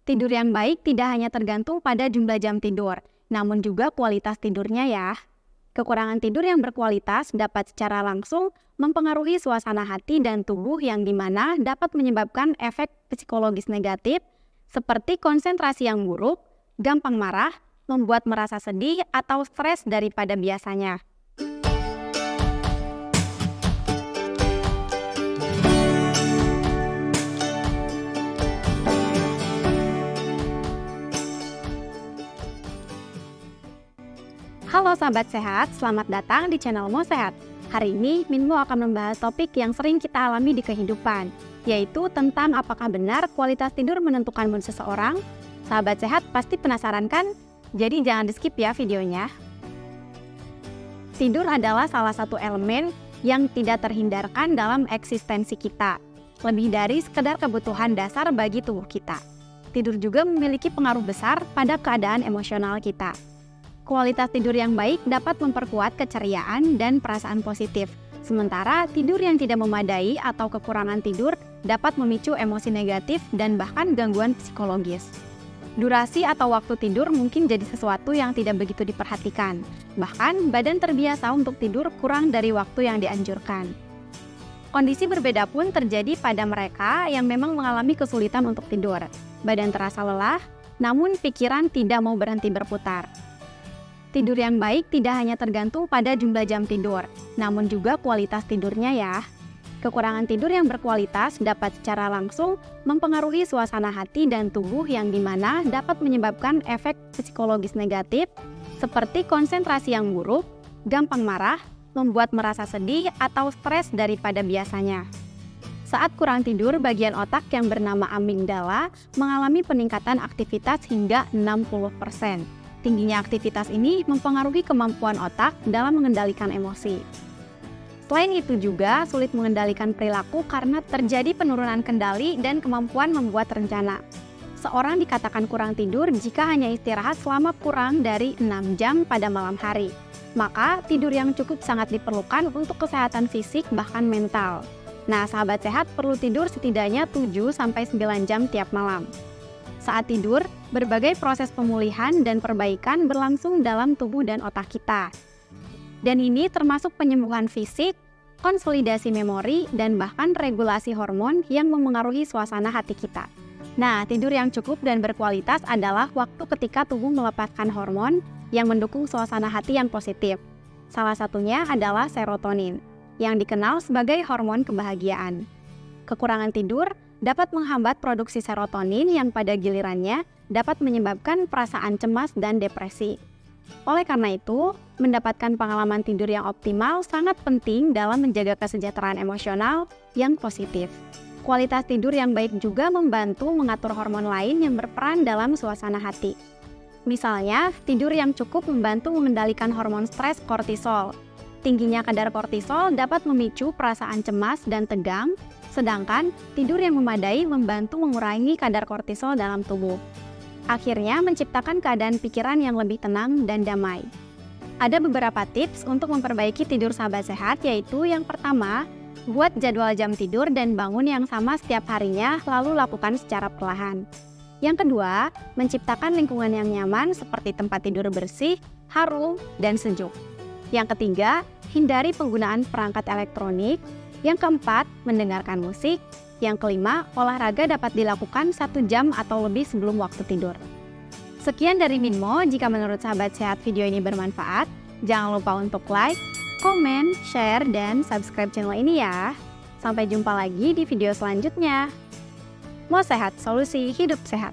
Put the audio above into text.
Tidur yang baik tidak hanya tergantung pada jumlah jam tidur, namun juga kualitas tidurnya ya. Kekurangan tidur yang berkualitas dapat secara langsung mempengaruhi suasana hati dan tubuh yang dimana dapat menyebabkan efek psikologis negatif seperti konsentrasi yang buruk, gampang marah, membuat merasa sedih atau stres daripada biasanya. Halo sahabat sehat, selamat datang di channel Mo Sehat. Hari ini Minmo akan membahas topik yang sering kita alami di kehidupan, yaitu tentang apakah benar kualitas tidur menentukan mood seseorang. Sahabat sehat pasti penasaran kan? Jadi jangan di skip ya videonya. Tidur adalah salah satu elemen yang tidak terhindarkan dalam eksistensi kita, lebih dari sekedar kebutuhan dasar bagi tubuh kita. Tidur juga memiliki pengaruh besar pada keadaan emosional kita. Kualitas tidur yang baik dapat memperkuat keceriaan dan perasaan positif. Sementara tidur yang tidak memadai atau kekurangan tidur dapat memicu emosi negatif dan bahkan gangguan psikologis. Durasi atau waktu tidur mungkin jadi sesuatu yang tidak begitu diperhatikan. Bahkan badan terbiasa untuk tidur kurang dari waktu yang dianjurkan. Kondisi berbeda pun terjadi pada mereka yang memang mengalami kesulitan untuk tidur. Badan terasa lelah, namun pikiran tidak mau berhenti berputar. Tidur yang baik tidak hanya tergantung pada jumlah jam tidur, namun juga kualitas tidurnya ya. Kekurangan tidur yang berkualitas dapat secara langsung mempengaruhi suasana hati dan tubuh yang dimana dapat menyebabkan efek psikologis negatif seperti konsentrasi yang buruk, gampang marah, membuat merasa sedih atau stres daripada biasanya. Saat kurang tidur, bagian otak yang bernama amigdala mengalami peningkatan aktivitas hingga 60%. Tingginya aktivitas ini mempengaruhi kemampuan otak dalam mengendalikan emosi. Selain itu juga sulit mengendalikan perilaku karena terjadi penurunan kendali dan kemampuan membuat rencana. Seorang dikatakan kurang tidur jika hanya istirahat selama kurang dari 6 jam pada malam hari. Maka tidur yang cukup sangat diperlukan untuk kesehatan fisik bahkan mental. Nah, sahabat sehat perlu tidur setidaknya 7-9 jam tiap malam. Saat tidur, berbagai proses pemulihan dan perbaikan berlangsung dalam tubuh dan otak kita. Dan ini termasuk penyembuhan fisik, konsolidasi memori, dan bahkan regulasi hormon yang memengaruhi suasana hati kita. Nah, tidur yang cukup dan berkualitas adalah waktu ketika tubuh melepaskan hormon yang mendukung suasana hati yang positif. Salah satunya adalah serotonin, yang dikenal sebagai hormon kebahagiaan. Kekurangan tidur dapat menghambat produksi serotonin yang pada gilirannya dapat menyebabkan perasaan cemas dan depresi. Oleh karena itu, mendapatkan pengalaman tidur yang optimal sangat penting dalam menjaga kesejahteraan emosional yang positif. Kualitas tidur yang baik juga membantu mengatur hormon lain yang berperan dalam suasana hati. Misalnya, tidur yang cukup membantu mengendalikan hormon stres kortisol. Tingginya kadar kortisol dapat memicu perasaan cemas dan tegang, sedangkan tidur yang memadai membantu mengurangi kadar kortisol dalam tubuh. Akhirnya menciptakan keadaan pikiran yang lebih tenang dan damai. Ada beberapa tips untuk memperbaiki tidur sahabat sehat, yaitu yang pertama, buat jadwal jam tidur dan bangun yang sama setiap harinya, lalu lakukan secara perlahan. Yang kedua, menciptakan lingkungan yang nyaman seperti tempat tidur bersih, harum, dan sejuk. Yang ketiga, hindari penggunaan perangkat elektronik. Yang keempat, mendengarkan musik. Yang kelima, olahraga dapat dilakukan 1 jam atau lebih sebelum waktu tidur. Sekian dari Minmo. Jika menurut sahabat sehat video ini bermanfaat, jangan lupa untuk like, komen, share, dan subscribe channel ini ya. Sampai jumpa lagi di video selanjutnya. Mo Sehat, solusi hidup sehat.